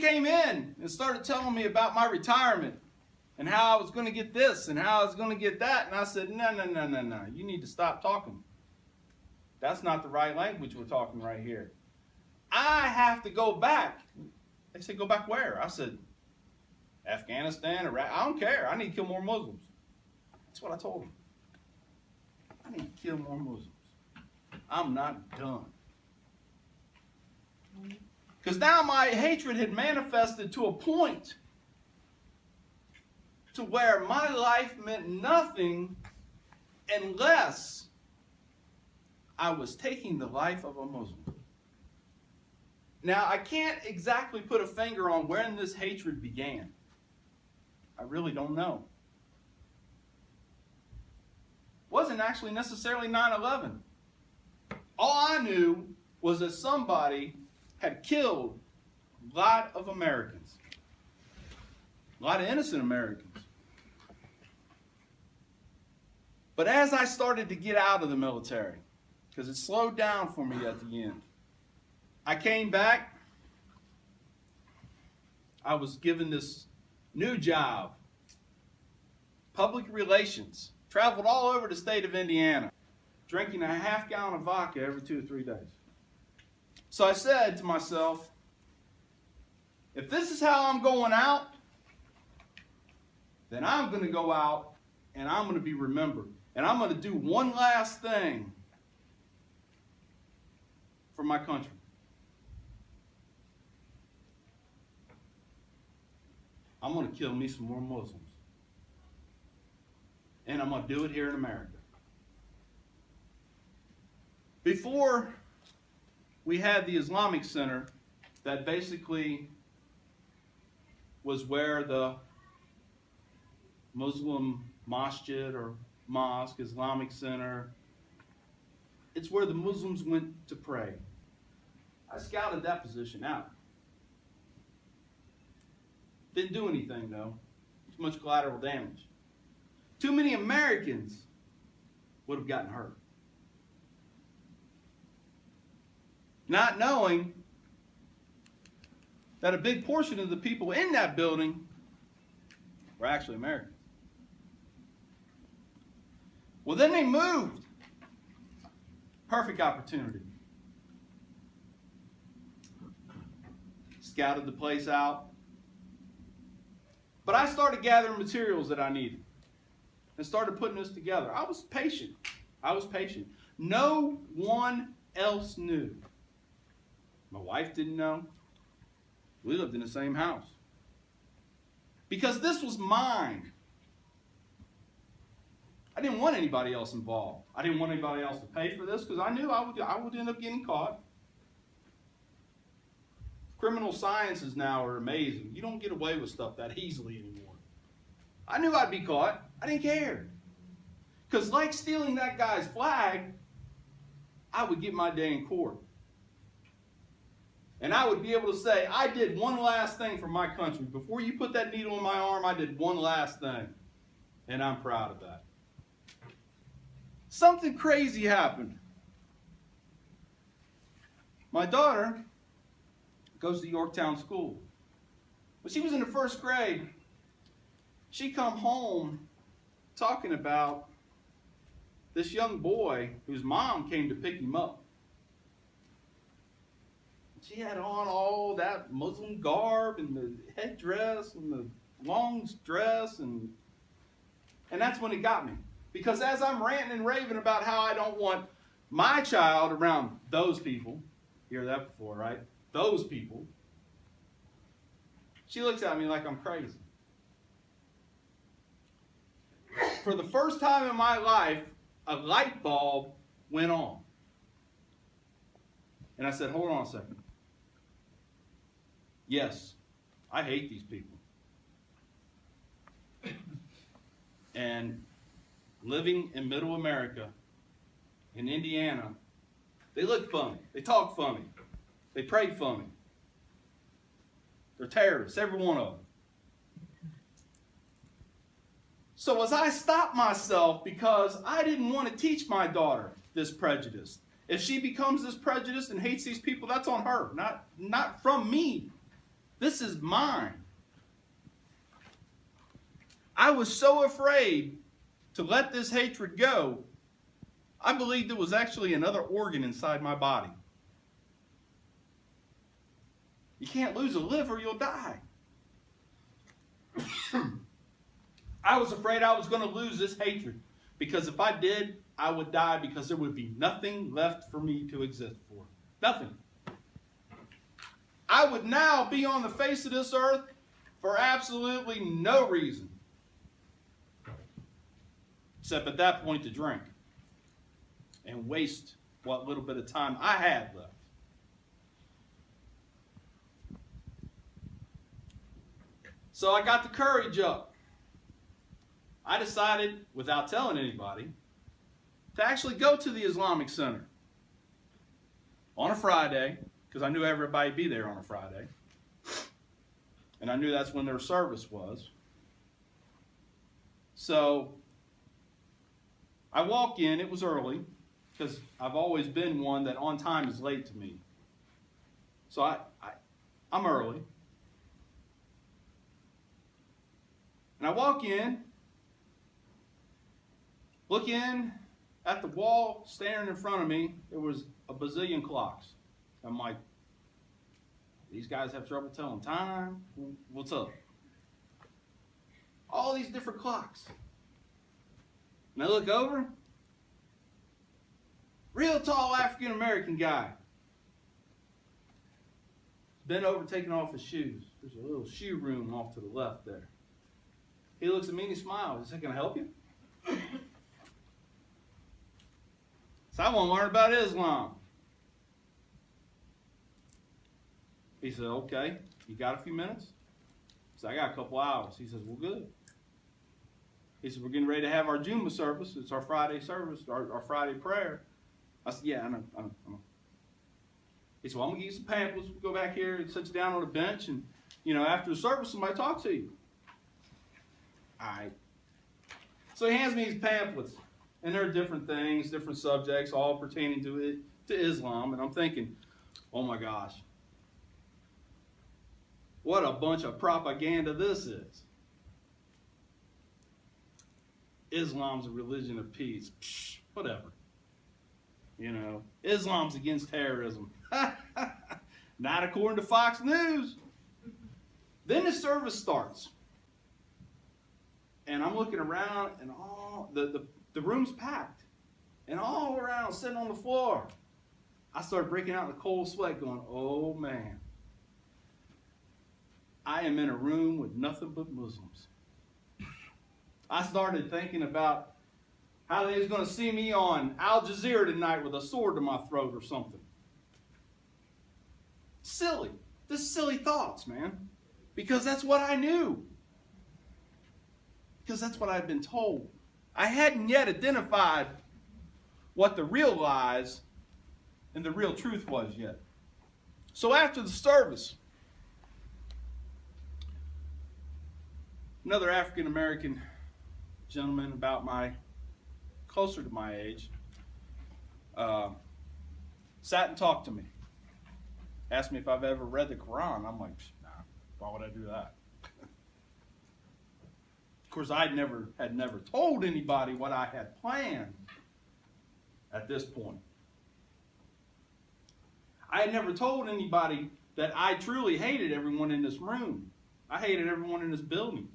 came in and started telling me about my retirement and how I was going to get this and how I was going to get that. And I said, no. You need to stop talking. That's not the right language we're talking right here. I have to go back. They said, go back where? I said, Afghanistan, Iraq. I don't care. I need to kill more Muslims. That's what I told them. I need to kill more Muslims. I'm not done. Because now my hatred had manifested to a point to where my life meant nothing unless I was taking the life of a Muslim. Now, I can't exactly put a finger on when this hatred began. I really don't know. It wasn't actually necessarily 9/11. All I knew was that somebody had killed a lot of Americans. A lot of innocent Americans. But as I started to get out of the military, because it slowed down for me at the end, I came back. I was given this new job, public relations. Traveled all over the state of Indiana, drinking a half-gallon of vodka every 2 or 3 days. So I said to myself, if this is how I'm going out, then I'm going to go out and I'm going to be remembered. And I'm going to do one last thing for my country. I'm going to kill me some more Muslims. And I'm going to do it here in America. Before we had the Islamic Center, that basically was where the Muslim masjid or mosque, Islamic Center, it's where the Muslims went to pray. I scouted that position out. Didn't do anything though. Too much collateral damage. Too many Americans would have gotten hurt. Not knowing that a big portion of the people in that building were actually Americans. Well, then they moved. Perfect opportunity. Scouted the place out. But I started gathering materials that I needed and started putting this together. I was patient. No one else knew. My wife didn't know. We lived in the same house. Because this was mine. I didn't want anybody else involved. I didn't want anybody else to pay for this because I knew I would end up getting caught. Criminal sciences now are amazing. You don't get away with stuff that easily anymore. I knew I'd be caught. I didn't care. Because like stealing that guy's flag, I would get my day in court. And I would be able to say, I did one last thing for my country. Before you put that needle in my arm, I did one last thing. And I'm proud of that. Something crazy happened. My daughter goes to Yorktown School. When she was in the 1st grade, she come home talking about this young boy whose mom came to pick him up. She had on all that Muslim garb and the headdress and the long dress, and that's when it got me. Because as I'm ranting and raving about how I don't want my child around those people, you hear that before, right? Those people. She looks at me like I'm crazy. For the first time in my life, a light bulb went on. And I said, hold on a second. Yes, I hate these people. And living in middle America, in Indiana, they look funny. They talk funny. They pray funny. They're terrorists, every one of them. So as I stopped myself, because I didn't want to teach my daughter this prejudice. If she becomes this prejudiced and hates these people, that's on her, not from me. This is mine. I was so afraid to let this hatred go, I believed there was actually another organ inside my body. You can't lose a liver, you'll die. I was afraid I was going to lose this hatred, because if I did, I would die, because there would be nothing left for me to exist for. Nothing. I would now be on the face of this earth for absolutely no reason, except at that point to drink and waste what little bit of time I had left. So I got the courage up. I decided, without telling anybody, to actually go to the Islamic Center on a Friday, because I knew everybody would be there on a Friday. And I knew that's when their service was. So I walk in, it was early, because I've always been one that on time is late to me. So I'm early. And I walk in, look in at the wall staring in front of me, there was a bazillion clocks. I'm like, these guys have trouble telling time? What's up? All these different clocks. And I look over, real tall African American guy. Bent over, taking off his shoes. There's a little shoe room off to the left there. He looks at me and he smiles. He said, "Can I help you?" So I want to learn about Islam. He said, "Okay, you got a few minutes?" I said, "I got a couple hours." He says, "Well, good." He said, "We're getting ready to have our Juma service. It's our Friday service, our Friday prayer." I said, "Yeah, I know. He said, "Well, I'm going to give you some pamphlets. We'll go back here and sit you down on a bench, and, after the service, somebody talk to you." All right. So he hands me these pamphlets, and there are different things, different subjects, all pertaining to Islam, and I'm thinking, oh my gosh, what a bunch of propaganda this is. Islam's a religion of peace. Psh, whatever. Islam's against terrorism. Not according to Fox News. Then the service starts. And I'm looking around, and all the room's packed. And all around, sitting on the floor, I started breaking out in a cold sweat going, oh man. I am in a room with nothing but Muslims. I started thinking about how they was going to see me on Al Jazeera tonight with a sword to my throat or something. Silly. Just silly thoughts, man. Because that's what I knew. Because that's what I'd been told. I hadn't yet identified what the real lies and the real truth was yet. So after the service, another African American gentleman closer to my age, sat and talked to me. Asked me if I've ever read the Quran. I'm like, nah, why would I do that? Of course, I had never told anybody what I had planned at this point. I had never told anybody that I truly hated everyone in this room. I hated everyone in this building.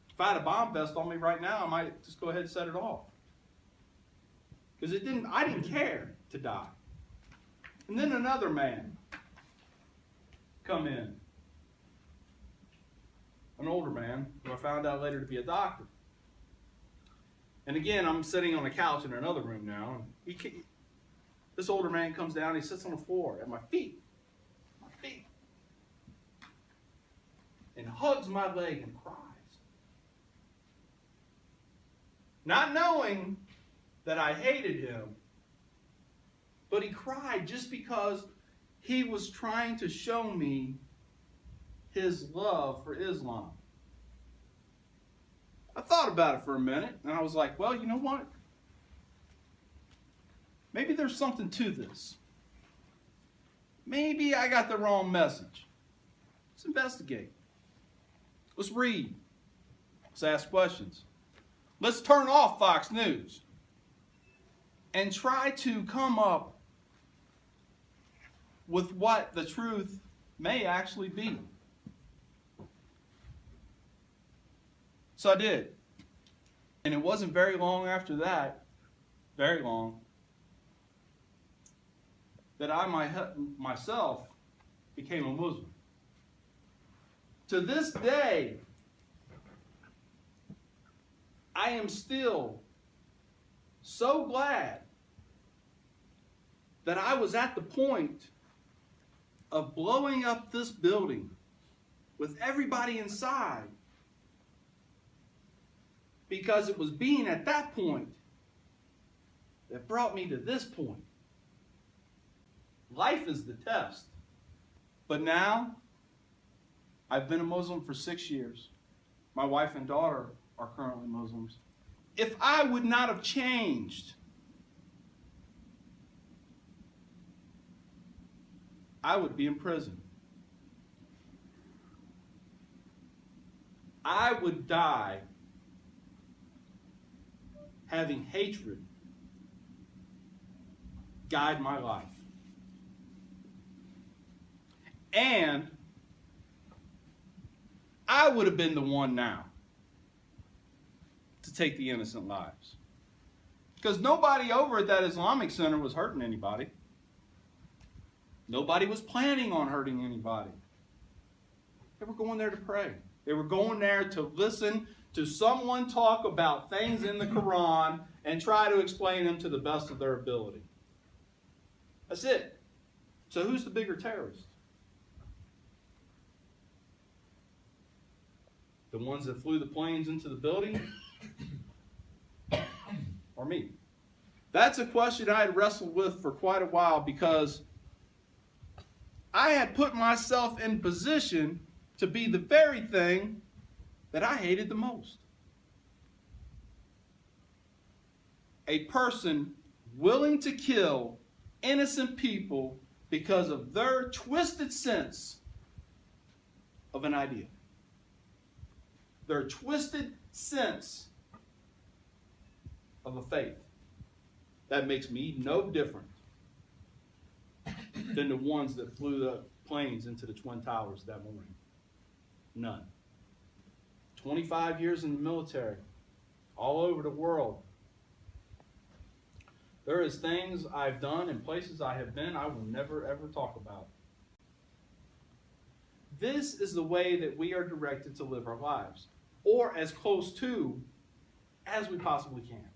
If I had a bomb vest on me right now, I might just go ahead and set it off. Because I didn't care to die. And then another man come in. An older man, who I found out later to be a doctor. And again, I'm sitting on a couch in another room now. And this older man comes down, he sits on the floor at my feet. And hugs my leg and cries. Not knowing that I hated him, but he cried just because he was trying to show me his love for Islam. I thought about it for a minute, and I was like, well, you know what? Maybe there's something to this. Maybe I got the wrong message. Let's investigate. Let's read. Let's ask questions. Let's turn off Fox News and try to come up with what the truth may actually be. So I did. And it wasn't very long after that, very long, that I myself became a Muslim. To this day, I am still so glad that I was at the point of blowing up this building with everybody inside, because it was being at that point that brought me to this point. Life is the test. But now, I've been a Muslim for 6 years. My wife and daughter are currently Muslims. If I would not have changed, I would be in prison. I would die having hatred guide my life. And I would have been the one now to take the innocent lives. Because nobody over at that Islamic center was hurting anybody. Nobody was planning on hurting anybody. They were going there to pray. They were going there to listen to someone talk about things in the Quran and try to explain them to the best of their ability. That's it. So who's the bigger terrorist? The ones that flew the planes into the building? Or me? That's a question I had wrestled with for quite a while, because I had put myself in position to be the very thing that I hated the most. A person willing to kill innocent people because of their twisted sense of an idea. Their twisted sense of a faith. That makes me no different than the ones that flew the planes into the Twin Towers that morning. None. 25 years in the military, all over the world. There is things I've done and places I have been I will never ever talk about. This is the way that we are directed to live our lives, or as close to as we possibly can.